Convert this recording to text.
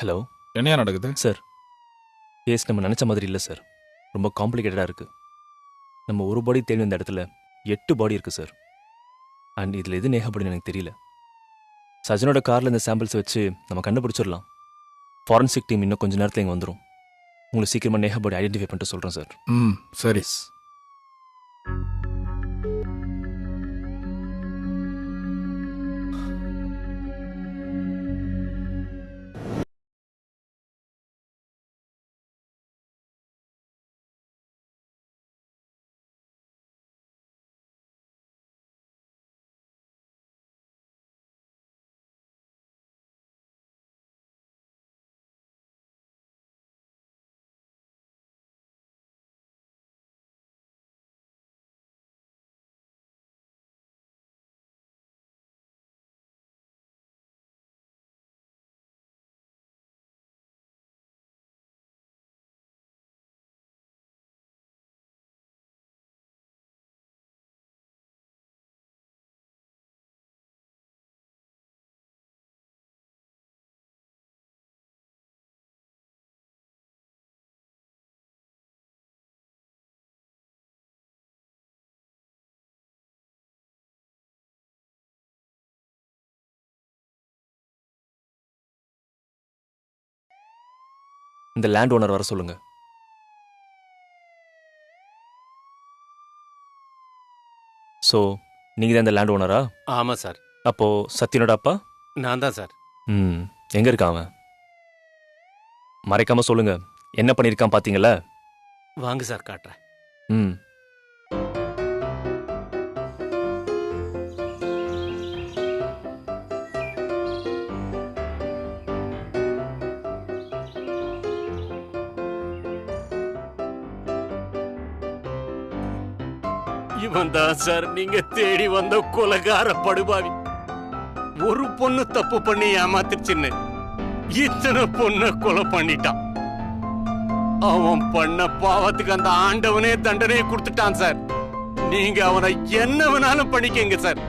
Hello என்னையா நடக்குது? Sir, case நம்ம நினச்ச மாதிரி இல்லை சார். ரொம்ப காம்ப்ளிகேட்டடாக இருக்குது. நம்ம ஒரு பாடி தேடி வந்த இடத்துல 8 பாடி இருக்குது சார். அண்ட் இதில் எது நேஹா பாடின்னு எனக்கு தெரியல. சஜனோட காரில் இந்த சாம்பிள்ஸ் வச்சு நம்ம கண்டுபிடிச்சிடலாம். ஃபாரன்சிக் டீம் இன்னும் கொஞ்சம் நேரத்தில் இங்கே வந்துடும். உங்களுக்கு சீக்கிரமாக நேஹா பாடி ஐடென்டிஃபை பண்ணிட்டு சொல்கிறேன் சார். சரி. இந்த லேண்ட் ஓனர் வர சொல்லுங்க. ஸோ நீங்கள் தான் இந்த லேண்ட் ஓனரா? ஆமாம் சார். அப்போ சத்யனோட அப்பா? நான் தான் சார். எங்கே இருக்கான் அவன்? மறைக்காம சொல்லுங்க. என்ன பண்ணியிருக்கான் பார்த்தீங்களா? வாங்க சார், காட்டுறேன். ம் இவன் தான் சார் நீங்க தேடி வந்த கொலைகார படுபாவி. ஒரு பொண்ணு தப்பு பண்ணி ஏமாத்திருச்சுன்னு இத்தனை பொண்ண கொலை பண்ணிட்டான். அவன் பண்ண பாவத்துக்கு அந்த ஆண்டவனே தண்டனையை கொடுத்துட்டான் சார். நீங்க அவனை என்ன வேணாலும் பண்ணிக்கங்க சார்.